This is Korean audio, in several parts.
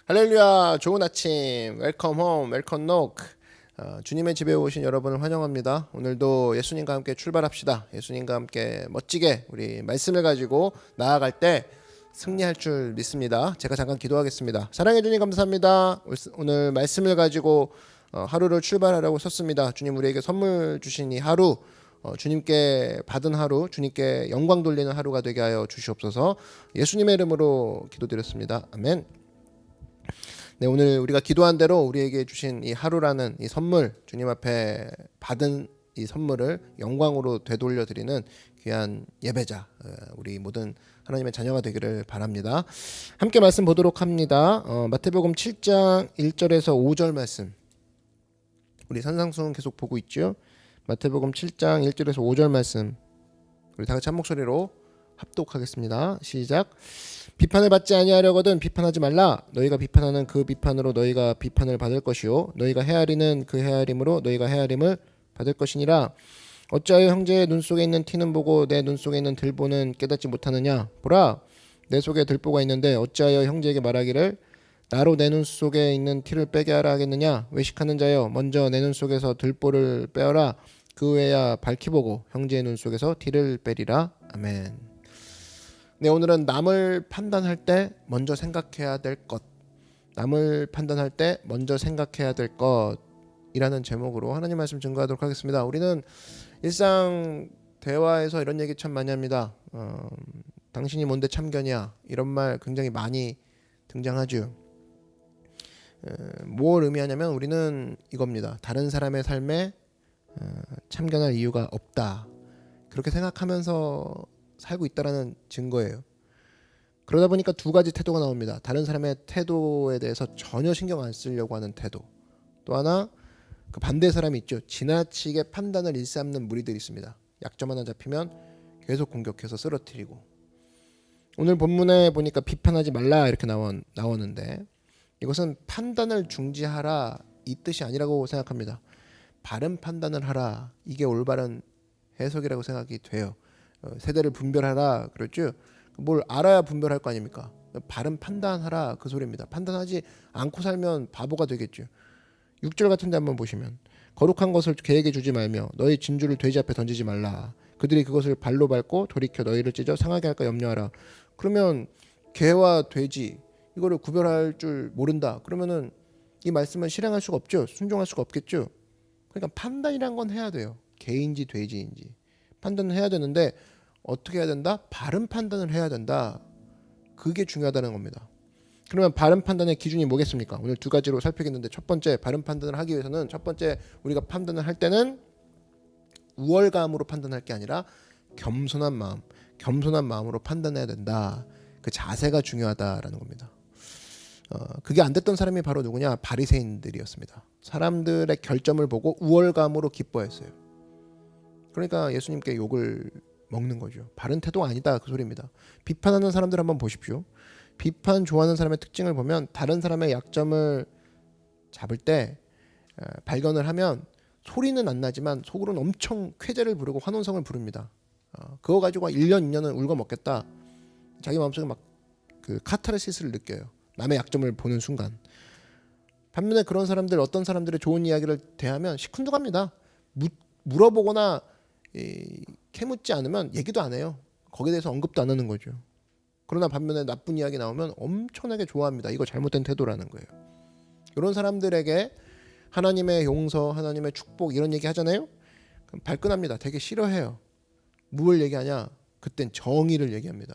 할렐루야, 좋은 아침, 웰컴 홈, 웰컴 노크. 주님의 집에 오신 여러분을 환영합니다. 오늘도 예수님과 함께 출발합시다. 예수님과 함께 멋지게 우리 말씀을 가지고 나아갈 때 승리할 줄 믿습니다. 제가 잠깐 기도하겠습니다. 사랑해 주님 감사합니다. 오늘 말씀을 가지고 하루를 출발하라고 썼습니다. 주님 우리에게 선물 주신 이 하루, 주님께 받은 하루, 주님께 영광 돌리는 하루가 되게 하여 주시옵소서. 예수님의 이름으로 기도드렸습니다. 아멘. 네, 오늘 우리가 기도한 대로 우리에게 주신 이 하루라는 이 선물, 주님 앞에 받은 이 선물을 영광으로 되돌려 드리는 귀한 예배자, 우리 모든 하나님의 자녀가 되기를 바랍니다. 함께 말씀 보도록 합니다. 마태복음 7장 1절에서 5절 말씀. 우리 산상수훈 계속 보고 있죠. 마태복음 7장 1절에서 5절 말씀. 우리 다 같이 한 목소리로 합독하겠습니다. 시작. 비판을 받지 아니하려거든 비판하지 말라. 너희가 비판하는 그 비판으로 너희가 비판을 받을 것이요 너희가 헤아리는 그 헤아림으로 너희가 헤아림을 받을 것이니라. 어찌하여 형제의 눈 속에 있는 티는 보고 내 눈 속에 있는 들보는 깨닫지 못하느냐. 보라, 내 속에 들보가 있는데 어찌하여 형제에게 말하기를 나로 내 눈 속에 있는 티를 빼게 하라 하겠느냐. 외식하는 자여, 먼저 내 눈 속에서 들보를 빼어라. 그 후에야 밝히 보고 형제의 눈 속에서 티를 빼리라. 아멘. 네, 오늘은 남을 판단할 때 먼저 생각해야 될 것, 남을 판단할 때 먼저 생각해야 될 것이라는 제목으로 하나님 말씀 증거하도록 하겠습니다. 우리는 일상 대화에서 이런 얘기 참 많이 합니다. 당신이 뭔데 참견이야, 이런 말 굉장히 많이 등장하죠. 뭘 의미하냐면 우리는 이겁니다. 다른 사람의 삶에 참견할 이유가 없다, 그렇게 생각하면서 살고 있다라는 증거예요. 그러다 보니까 두 가지 태도가 나옵니다. 다른 사람의 태도에 대해서 전혀 신경 안 쓰려고 하는 태도. 또 하나, 그 반대 사람이 있죠. 지나치게 판단을 일삼는 무리들이 있습니다. 약점 하나 잡히면 계속 공격해서 쓰러뜨리고. 오늘 본문에 보니까 비판하지 말라 이렇게 나오는데 이것은 판단을 중지하라 이 뜻이 아니라고 생각합니다. 바른 판단을 하라, 이게 올바른 해석이라고 생각이 돼요. 세대를 분별하라 그랬죠. 뭘 알아야 분별할 거 아닙니까? 바른 판단하라 그 소리입니다. 판단하지 않고 살면 바보가 되겠죠. 6절 같은 데 한번 보시면 거룩한 것을 개에게 주지 말며 너희 진주를 돼지 앞에 던지지 말라. 그들이 그것을 발로 밟고 돌이켜 너희를 찢어 상하게 할까 염려하라. 그러면 개와 돼지 이거를 구별할 줄 모른다. 그러면은 이 말씀은 실행할 수가 없죠. 순종할 수가 없겠죠. 그러니까 판단이란 건 해야 돼요. 개인지 돼지인지 판단을 해야 되는데 어떻게 해야 된다? 바른 판단을 해야 된다. 그게 중요하다는 겁니다. 그러면 바른 판단의 기준이 뭐겠습니까? 오늘 두 가지로 살피겠는데, 첫 번째, 바른 판단을 하기 위해서는 첫 번째, 우리가 판단을 할 때는 우월감으로 판단할 게 아니라 겸손한 마음으로 판단해야 된다. 그 자세가 중요하다라는 겁니다. 그게 안 됐던 사람이 바로 누구냐? 바리새인들이었습니다. 사람들의 결점을 보고 우월감으로 기뻐했어요. 그러니까 예수님께 욕을 먹는 거죠. 바른 태도가 아니다 그 소리입니다. 비판하는 사람들 한번 보십시오. 비판 좋아하는 사람의 특징을 보면 다른 사람의 약점을 잡을 때 발견을 하면 소리는 안 나지만 속으로는 엄청 쾌재를 부르고 환원성을 부릅니다. 그거 가지고 1년 2년은 울고 먹겠다. 자기 마음속에 막 그 카타르시스를 느껴요. 남의 약점을 보는 순간. 반면에 그런 사람들, 어떤 사람들의 좋은 이야기를 대하면 시큰둥합니다. 물어보거나 캐묻지 않으면 얘기도 안 해요. 거기에 대해서 언급도 안 하는 거죠. 그러나 반면에 나쁜 이야기 나오면 엄청나게 좋아합니다. 이거 잘못된 태도라는 거예요. 이런 사람들에게 하나님의 용서, 하나님의 축복 이런 얘기 하잖아요. 그럼 발끈합니다. 되게 싫어해요. 뭘 얘기하냐? 그땐 정의를 얘기합니다.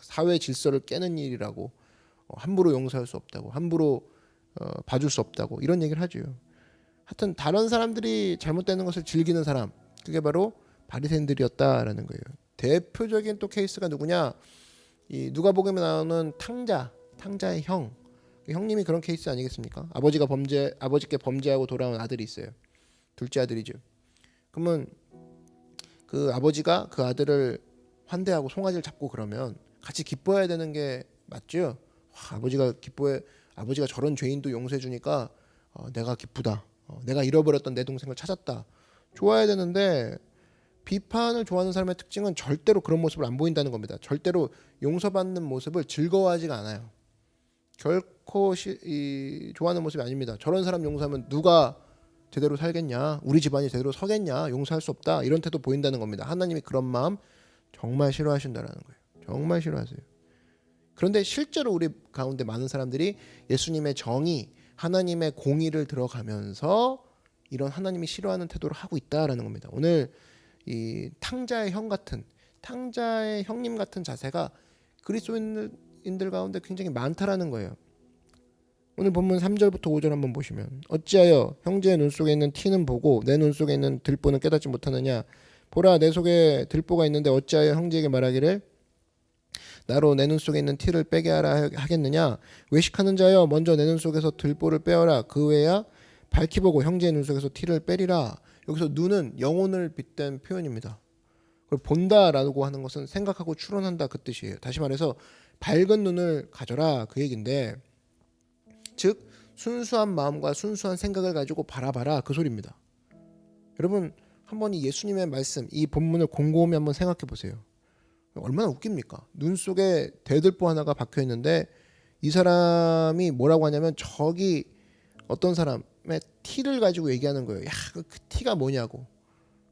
사회 질서를 깨는 일이라고, 함부로 용서할 수 없다고, 함부로 봐줄 수 없다고 이런 얘기를 하죠. 하여튼 다른 사람들이 잘못되는 것을 즐기는 사람, 그게 바로 바리새인들이었다라는 거예요. 대표적인 또 케이스가 누구냐? 이 누가복음에 나오는 탕자의 형, 형님이 그런 케이스 아니겠습니까? 아버지께 범죄하고 돌아온 아들이 있어요. 둘째 아들이죠. 그러면 그 아버지가 그 아들을 환대하고 송아지를 잡고 그러면 같이 기뻐해야 되는 게 맞죠? 아버지가 저런 죄인도 용서해 주니까 내가 기쁘다. 내가 잃어버렸던 내 동생을 찾았다. 좋아야 되는데 비판을 좋아하는 사람의 특징은 절대로 그런 모습을 안 보인다는 겁니다. 절대로 용서받는 모습을 즐거워하지가 않아요. 결코 좋아하는 모습이 아닙니다. 저런 사람 용서하면 누가 제대로 살겠냐, 우리 집안이 제대로 서겠냐, 용서할 수 없다, 이런 태도 보인다는 겁니다. 하나님이 그런 마음 정말 싫어하신다라는 거예요. 정말 싫어하세요. 그런데 실제로 우리 가운데 많은 사람들이 예수님의 정의, 하나님의 공의를 들어가면서 이런 하나님이 싫어하는 태도를 하고 있다라는 겁니다. 오늘 이 탕자의 형님 같은 자세가 그리스도인들 가운데 굉장히 많다라는 거예요. 오늘 본문 3절부터 5절 한번 보시면, 어찌하여 형제의 눈 속에 있는 티는 보고 내 눈 속에 있는 들보는 깨닫지 못하느냐. 보라, 내 속에 들보가 있는데 어찌하여 형제에게 말하기를 나로 내 눈 속에 있는 티를 빼게 하라 하겠느냐. 외식하는 자여, 먼저 내 눈 속에서 들보를 빼어라. 그 외야 밝히 보고 형제의 눈 속에서 티를 빼리라. 여기서 눈은 영혼을 빗댄 표현입니다. 그리고 본다라고 하는 것은 생각하고 추론한다, 그 뜻이에요. 다시 말해서 밝은 눈을 가져라, 그 얘기인데, 즉 순수한 마음과 순수한 생각을 가지고 바라봐라, 그 소리입니다. 여러분 한번 이 예수님의 말씀, 이 본문을 곰곰이 한번 생각해 보세요. 얼마나 웃깁니까? 눈 속에 대들보 하나가 박혀 있는데 이 사람이 뭐라고 하냐면, 저기 어떤 사람의 티를 가지고 얘기하는 거예요. 야, 그 티가 뭐냐고.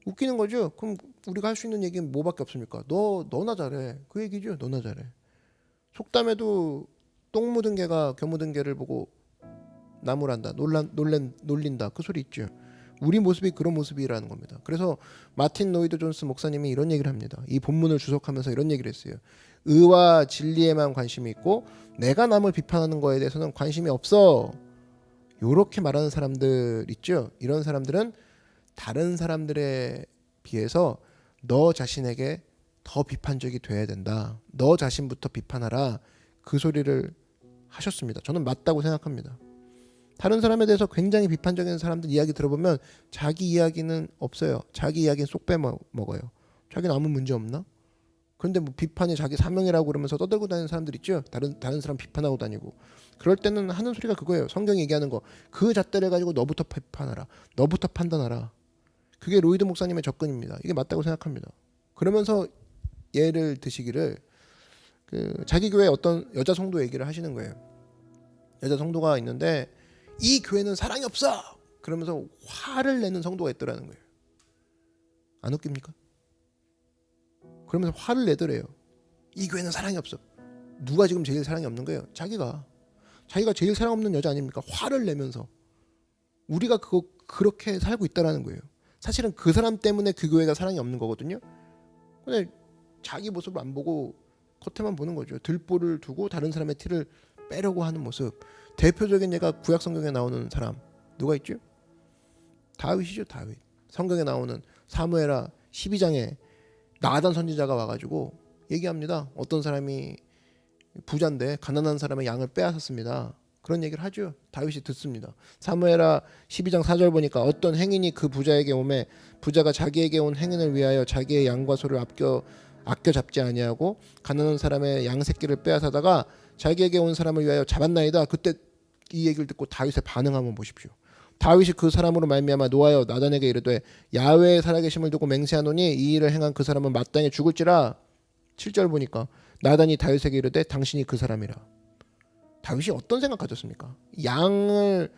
웃기는 거죠. 그럼 우리가 할 수 있는 얘기는 뭐밖에 없습니까? 너나 잘해, 그 얘기죠. 너나 잘해. 속담에도 똥 묻은 개가 겨 묻은 개를 보고 나무란다, 놀린다, 그 소리 있죠. 우리 모습이 그런 모습이라는 겁니다. 그래서 마틴 로이드 존스 목사님이 이런 얘기를 합니다. 이 본문을 주석하면서 이런 얘기를 했어요. 의와 진리에만 관심이 있고 내가 남을 비판하는 거에 대해서는 관심이 없어. 요렇게 말하는 사람들 있죠. 이런 사람들은 다른 사람들에 비해서 너 자신에게 더 비판적이 돼야 된다. 너 자신부터 비판하라, 그 소리를 하셨습니다. 저는 맞다고 생각합니다. 다른 사람에 대해서 굉장히 비판적인 사람들 이야기 들어보면 자기 이야기는 없어요. 자기 이야기는 쏙 빼먹어요. 자기는 아무 문제 없나? 그런데 뭐 비판이 자기 사명이라고 그러면서 떠들고 다니는 사람들 있죠. 다른 사람 비판하고 다니고. 그럴 때는 하는 소리가 그거예요. 성경이 얘기하는 거. 그 잣대를 가지고 너부터 비판하라. 너부터 판단하라. 그게 로이드 목사님의 접근입니다. 이게 맞다고 생각합니다. 그러면서 예를 드시기를, 자기 교회 어떤 여자 성도 얘기를 하시는 거예요. 여자 성도가 있는데 이 교회는 사랑이 없어, 그러면서 화를 내는 성도가 있더라는 거예요. 안 웃깁니까? 그러면서 화를 내더래요. 이 교회는 사랑이 없어. 누가 지금 제일 사랑이 없는 거예요? 자기가 제일 사랑 없는 여자 아닙니까? 화를 내면서. 우리가 그렇게 살고 있다라는 거예요. 사실은 그 사람 때문에 그 교회가 사랑이 없는 거거든요. 근데 자기 모습을 안 보고 겉에만 보는 거죠. 들보를 두고 다른 사람의 티를 빼려고 하는 모습. 대표적인 예가 구약 성경에 나오는 사람 누가 있죠? 다윗이죠. 다윗. 성경에 나오는 사무엘하 12장에 나단 선지자가 와가지고 얘기합니다. 어떤 사람이 부자인데 가난한 사람의 양을 빼앗았습니다. 그런 얘기를 하죠. 다윗이 듣습니다. 사무엘하 12장 4절 보니까, 어떤 행인이 그 부자에게 오매 부자가 자기에게 온 행인을 위하여 자기의 양과 소를 아껴 잡지 아니하고 가난한 사람의 양 새끼를 빼앗아다가 자기에게 온 사람을 위하여 잡았나이다. 그때 이 얘기를 듣고 다윗의 반응 한번 보십시오. 다윗이 그 사람으로 말미암아 노하여 나단에게 이르되 야훼의 살아계심을 두고 맹세하노니 이 일을 행한 그 사람은 마땅히 죽을지라. 7절 보니까 나단이 다윗에게 이르되 당신이 그 사람이라. 다윗이 어떤 생각 가졌습니까? 양을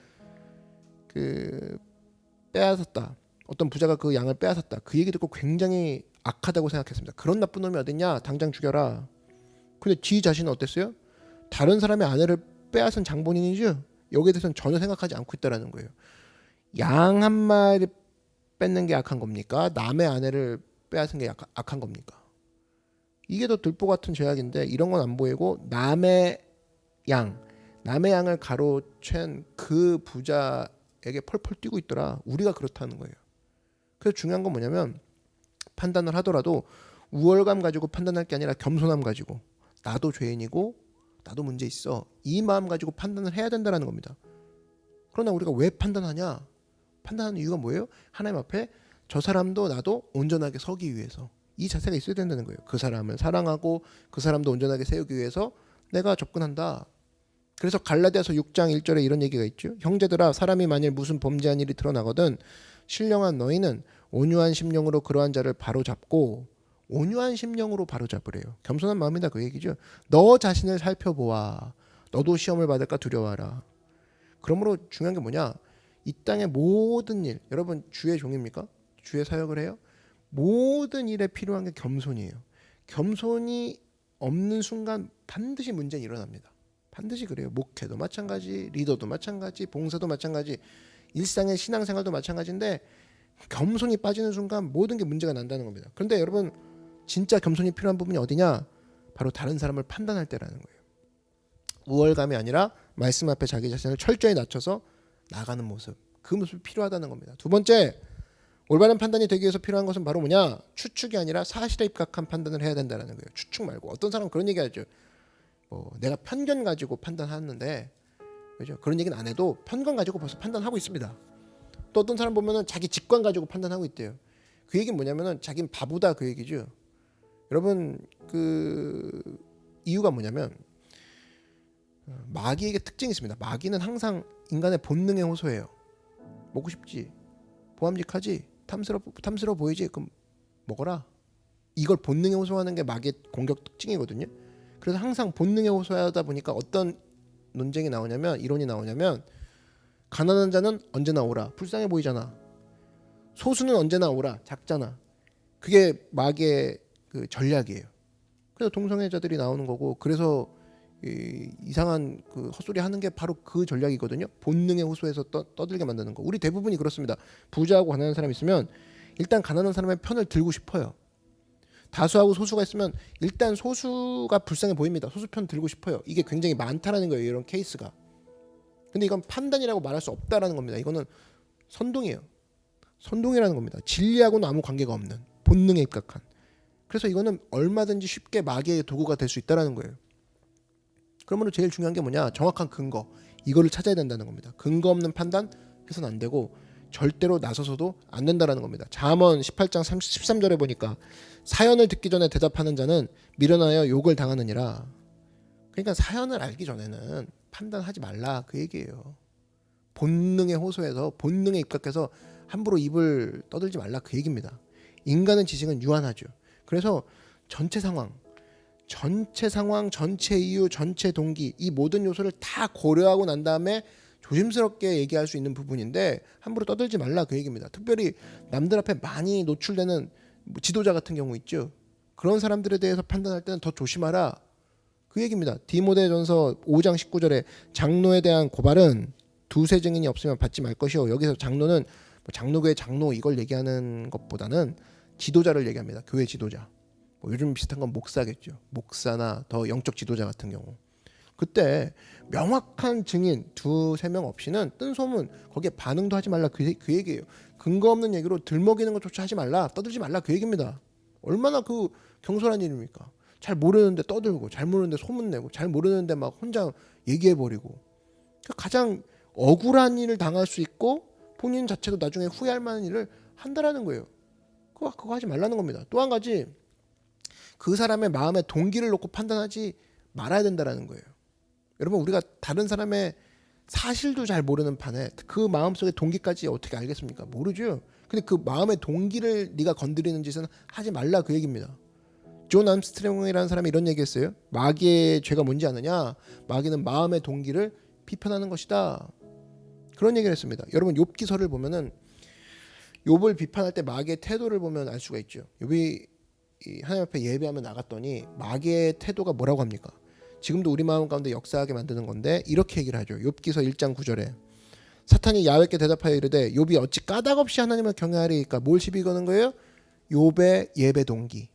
빼앗았다. 어떤 부자가 그 양을 빼앗았다. 그 얘기 듣고 굉장히 악하다고 생각했습니다. 그런 나쁜 놈이 어딨냐? 당장 죽여라. 근데 지 자신은 어땠어요? 다른 사람의 아내를 빼앗은 장본인이죠. 여기에 대해서는 전혀 생각하지 않고 있다라는 거예요. 양 한 마리 뺏는 게 악한 겁니까? 남의 아내를 빼앗은 게 악한 겁니까? 이게 더 들보 같은 죄악인데 이런 건 안 보이고 남의 양을 가로챈 그 부자에게 펄펄 뛰고 있더라. 우리가 그렇다는 거예요. 그래서 중요한 건 뭐냐면, 판단을 하더라도 우월감 가지고 판단할 게 아니라 겸손함 가지고, 나도 죄인이고 나도 문제 있어, 이 마음 가지고 판단을 해야 된다는 겁니다. 그러나 우리가 왜 판단하냐? 판단하는 이유가 뭐예요? 하나님 앞에 저 사람도 나도 온전하게 서기 위해서, 이 자세가 있어야 된다는 거예요. 그 사람을 사랑하고 그 사람도 온전하게 세우기 위해서 내가 접근한다. 그래서 갈라디아서 6장 1절에 이런 얘기가 있죠. 형제들아, 사람이 만일 무슨 범죄한 일이 드러나거든 신령한 너희는 온유한 심령으로 그러한 자를 바로잡고, 온유한 심령으로 바로잡으래요. 겸손한 마음이다, 그 얘기죠. 너 자신을 살펴보아. 너도 시험을 받을까 두려워하라. 그러므로 중요한 게 뭐냐? 이 땅의 모든 일, 여러분 주의 종입니까? 주의 사역을 해요? 모든 일에 필요한 게 겸손이에요. 겸손이 없는 순간 반드시 문제는 일어납니다. 반드시 그래요. 목회도 마찬가지, 리더도 마찬가지, 봉사도 마찬가지, 일상의 신앙생활도 마찬가지인데 겸손이 빠지는 순간 모든 게 문제가 난다는 겁니다. 그런데 여러분 진짜 겸손이 필요한 부분이 어디냐? 바로 다른 사람을 판단할 때라는 거예요. 우월감이 아니라 말씀 앞에 자기 자신을 철저히 낮춰서 나가는 모습, 그 모습이 필요하다는 겁니다. 두 번째, 올바른 판단이 되기 위해서 필요한 것은 바로 뭐냐? 추측이 아니라 사실에 입각한 판단을 해야 된다는 거예요. 추측 말고. 어떤 사람은 그런 얘기하죠. 내가 편견 가지고 판단하는데, 그죠? 그런 얘기는 안 해도 편견 가지고 벌써 판단하고 있습니다. 또 어떤 사람 보면은 자기 직관 가지고 판단하고 있대요. 그 얘기는 뭐냐면은 자기는 바보다 그 얘기죠. 여러분 그 이유가 뭐냐면 마귀에게 특징이 있습니다. 마귀는 항상 인간의 본능에 호소해요. 먹고 싶지, 보암직하지, 탐스러워 보이지, 그럼 먹어라. 이걸 본능에 호소하는 게 마귀의 공격 특징이거든요. 그래서 항상 본능에 호소하다 보니까 어떤 논쟁이 나오냐면, 이론이 나오냐면, 가난한 자는 언제나 오라, 불쌍해 보이잖아. 소수는 언제나 오라, 작잖아. 그게 마귀의 그 전략이에요. 그래서 동성애자들이 나오는 거고, 그래서 이상한 그 헛소리 하는 게 바로 그 전략이거든요. 본능에 호소해서 떠들게 만드는 거. 우리 대부분이 그렇습니다. 부자하고 가난한 사람이 있으면 일단 가난한 사람의 편을 들고 싶어요. 다수하고 소수가 있으면 일단 소수가 불쌍해 보입니다. 소수 편 들고 싶어요. 이게 굉장히 많다라는 거예요. 이런 케이스가. 근데 이건 판단이라고 말할 수 없다라는 겁니다. 이거는 선동이에요. 선동이라는 겁니다. 진리하고는 아무 관계가 없는 본능에 입각한. 그래서 이거는 얼마든지 쉽게 마귀의 도구가 될 수 있다라는 거예요. 그러므로 제일 중요한 게 뭐냐? 정확한 근거. 이거를 찾아야 된다는 겁니다. 근거 없는 판단 해서는 안 되고 절대로 나서서도 안 된다라는 겁니다. 잠언 18장 13절에 보니까 사연을 듣기 전에 대답하는 자는 미련하여 욕을 당하느니라. 그러니까 사연을 알기 전에는 판단하지 말라 그 얘기예요. 본능에 호소해서 본능에 입각해서 함부로 입을 떠들지 말라 그 얘기입니다. 인간의 지식은 유한하죠. 그래서 전체 상황, 전체 이유, 전체 동기, 이 모든 요소를 다 고려하고 난 다음에 조심스럽게 얘기할 수 있는 부분인데 함부로 떠들지 말라 그 얘기입니다. 특별히 남들 앞에 많이 노출되는 지도자 같은 경우 있죠. 그런 사람들에 대해서 판단할 때는 더 조심하라 그 얘기입니다. 디모데전서 5장 19절에 장로에 대한 고발은 두세 증인이 없으면 받지 말 것이요. 여기서 장로는 장로교회 장로 이걸 얘기하는 것보다는 지도자를 얘기합니다. 교회 지도자. 요즘 비슷한 건 목사겠죠. 목사나 더 영적 지도자 같은 경우. 그때 명확한 증인 두세 명 없이는 뜬 소문 거기에 반응도 하지 말라 그 얘기예요. 근거 없는 얘기로 들먹이는 것조차 하지 말라, 떠들지 말라 그 얘기입니다. 얼마나 그 경솔한 일입니까? 잘 모르는데 떠들고, 잘 모르는데 소문내고, 잘 모르는데 막 혼자 얘기해버리고. 가장 억울한 일을 당할 수 있고 본인 자체도 나중에 후회할 만한 일을 한다라는 거예요. 그거 하지 말라는 겁니다. 또 한 가지, 그 사람의 마음의 동기를 놓고 판단하지 말아야 된다라는 거예요. 여러분 우리가 다른 사람의 사실도 잘 모르는 판에 그 마음속의 동기까지 어떻게 알겠습니까? 모르죠. 근데 그 마음의 동기를 네가 건드리는 짓은 하지 말라 그 얘기입니다. 존 암스트롱이라는 사람이 이런 얘기했어요. 마귀의 죄가 뭔지 아느냐? 마귀는 마음의 동기를 비판하는 것이다. 그런 얘기를 했습니다. 여러분 욥기서를 보면은 욥을 비판할 때 마귀의 태도를 보면 알 수가 있죠. 욥이 하나님 앞에 예배하며 나갔더니 마귀의 태도가 뭐라고 합니까? 지금도 우리 마음 가운데 역사하게 만드는 건데 이렇게 얘기를 하죠. 욥기서 1장 9절에 사탄이 야훼께 대답하여 이르되 욥이 어찌 까닭 없이 하나님을 경외하리이까? 뭘 시비 거는 거예요? 욥의 예배 동기.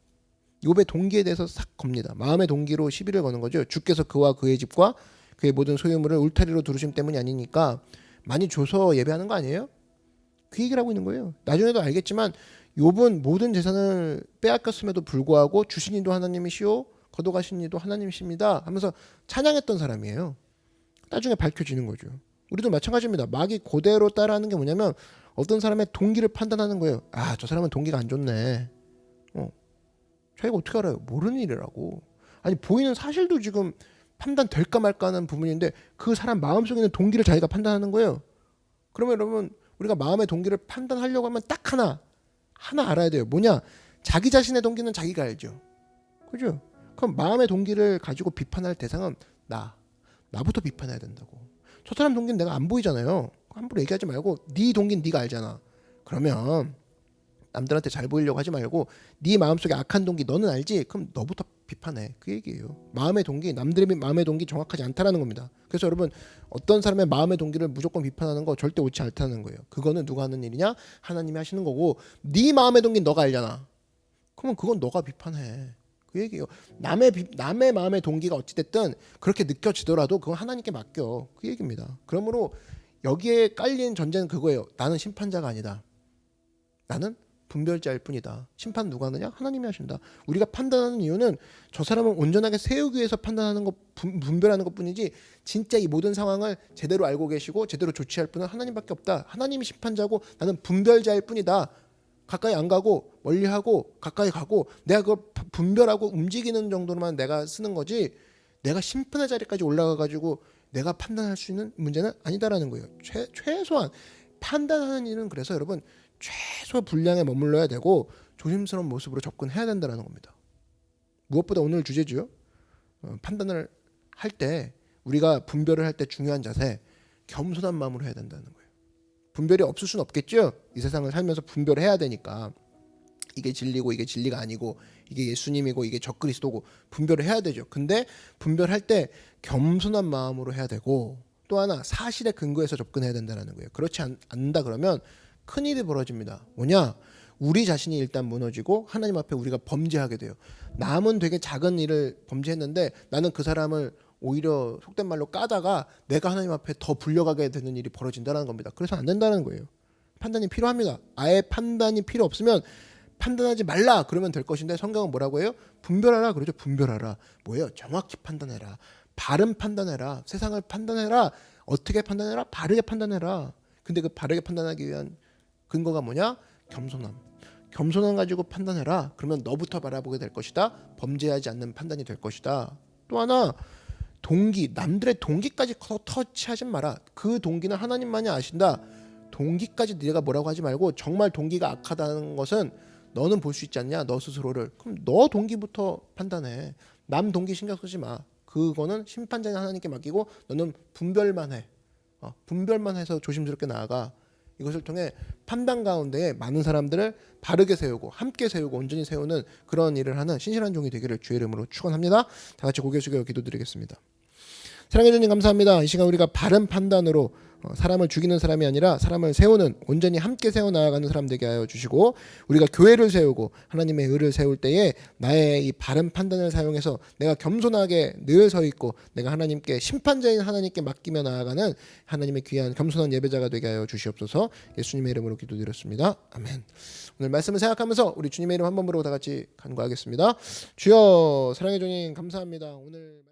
욥의 동기에 대해서 싹 겁니다. 마음의 동기로 시비를 거는 거죠. 주께서 그와 그의 집과 그의 모든 소유물을 울타리로 두르심 때문이 아니니까 많이 줘서 예배하는 거 아니에요? 그 얘기를 하고 있는 거예요. 나중에도 알겠지만 욥은 모든 재산을 빼앗겼음에도 불구하고 주신 이도 하나님이시오 거둬가신 이도 하나님이십니다 하면서 찬양했던 사람이에요. 나중에 밝혀지는 거죠. 우리도 마찬가지입니다. 마귀 그대로 따라하는 게 뭐냐면 어떤 사람의 동기를 판단하는 거예요. 아, 저 사람은 동기가 안 좋네. 자기가 어떻게 알아요? 모르는 일이라고. 아니 보이는 사실도 지금 판단될까 말까 하는 부분인데 그 사람 마음속에 있는 동기를 자기가 판단하는 거예요. 그러면 여러분 우리가 마음의 동기를 판단하려고 하면 딱 하나 알아야 돼요. 뭐냐? 자기 자신의 동기는 자기가 알죠. 그죠? 그럼 마음의 동기를 가지고 비판할 대상은 나. 나부터 비판해야 된다고. 저 사람 동기는 내가 안 보이잖아요. 함부로 얘기하지 말고 네 동기는 네가 알잖아. 그러면 남들한테 잘 보이려고 하지 말고 네 마음속에 악한 동기 너는 알지? 그럼 너부터 비판해. 그 얘기예요. 마음의 동기, 남들의 마음의 동기 정확하지 않다라는 겁니다. 그래서 여러분 어떤 사람의 마음의 동기를 무조건 비판하는 거 절대 옳지 않다는 거예요. 그거는 누가 하는 일이냐? 하나님이 하시는 거고 네 마음의 동기는 너가 알잖아. 그러면 그건 너가 비판해. 그 얘기예요. 남의 마음의 동기가 어찌됐든 그렇게 느껴지더라도 그건 하나님께 맡겨. 그 얘기입니다. 그러므로 여기에 깔린 전제는 그거예요. 나는 심판자가 아니다. 나는 분별자일 뿐이다. 심판 누가 하느냐? 하나님이 하신다. 우리가 판단하는 이유는 저 사람을 온전하게 세우기 위해서 판단하는 것, 분별하는 것뿐이지 진짜 이 모든 상황을 제대로 알고 계시고 제대로 조치할 분은 하나님밖에 없다. 하나님이 심판자고 나는 분별자일 뿐이다. 가까이 안 가고 멀리하고 가까이 가고 내가 그걸 분별하고 움직이는 정도로만 내가 쓰는 거지 내가 심판의 자리까지 올라가가지고 내가 판단할 수 있는 문제는 아니다라는 거예요. 최소한 판단하는 일은 그래서 여러분 최소 분량에 머물러야 되고 조심스러운 모습으로 접근해야 된다는 겁니다. 무엇보다 오늘 주제죠. 판단을 할 때 우리가 분별을 할 때 중요한 자세 겸손한 마음으로 해야 된다는 거예요. 분별이 없을 수는 없겠죠. 이 세상을 살면서 분별을 해야 되니까 이게 진리고 이게 진리가 아니고 이게 예수님이고 이게 적그리스도고 분별을 해야 되죠. 근데 분별할 때 겸손한 마음으로 해야 되고 또 하나 사실에 근거해서 접근해야 된다는 거예요. 그렇지 않는다 그러면 큰일이 벌어집니다. 뭐냐? 우리 자신이 일단 무너지고 하나님 앞에 우리가 범죄하게 돼요. 남은 되게 작은 일을 범죄했는데 나는 그 사람을 오히려 속된 말로 까다가 내가 하나님 앞에 더 불려가게 되는 일이 벌어진다는 겁니다. 그래서 안 된다는 거예요. 판단이 필요합니다. 아예 판단이 필요 없으면 판단하지 말라 그러면 될 것인데 성경은 뭐라고 해요? 분별하라 그러죠. 분별하라. 뭐예요? 정확히 판단해라. 바른 판단해라. 세상을 판단해라. 어떻게 판단해라? 바르게 판단해라. 근데 그 바르게 판단하기 위한 근거가 뭐냐? 겸손함. 겸손함 가지고 판단해라. 그러면 너부터 바라보게 될 것이다. 범죄하지 않는 판단이 될 것이다. 또 하나 동기, 남들의 동기까지 터치하지 마라. 그 동기는 하나님만이 아신다. 동기까지 네가 뭐라고 하지 말고 정말 동기가 악하다는 것은 너는 볼 수 있지 않냐? 너 스스로를. 그럼 너 동기부터 판단해. 남 동기 신경 쓰지 마. 그거는 심판자인 하나님께 맡기고 너는 분별만 해. 분별만 해서 조심스럽게 나아가. 이것을 통해 판단 가운데 많은 사람들을 바르게 세우고 함께 세우고 온전히 세우는 그런 일을 하는 신실한 종이 되기를 주의 이름으로 축원합니다. 다 같이 고개 숙여 기도드리겠습니다. 사랑해 주님 감사합니다. 이 시간 우리가 바른 판단으로 사람을 죽이는 사람이 아니라 사람을 세우는 온전히 함께 세워나가는 사람 되게 하여 주시고 우리가 교회를 세우고 하나님의 의를 세울 때에 나의 이 바른 판단을 사용해서 내가 겸손하게 늘 서 있고 내가 하나님께 심판자인 하나님께 맡기며 나아가는 하나님의 귀한 겸손한 예배자가 되게 하여 주시옵소서. 예수님의 이름으로 기도드렸습니다. 아멘. 오늘 말씀을 생각하면서 우리 주님의 이름 한 번 부르고 다 같이 간구하겠습니다. 주여 사랑해 주님 감사합니다. 오늘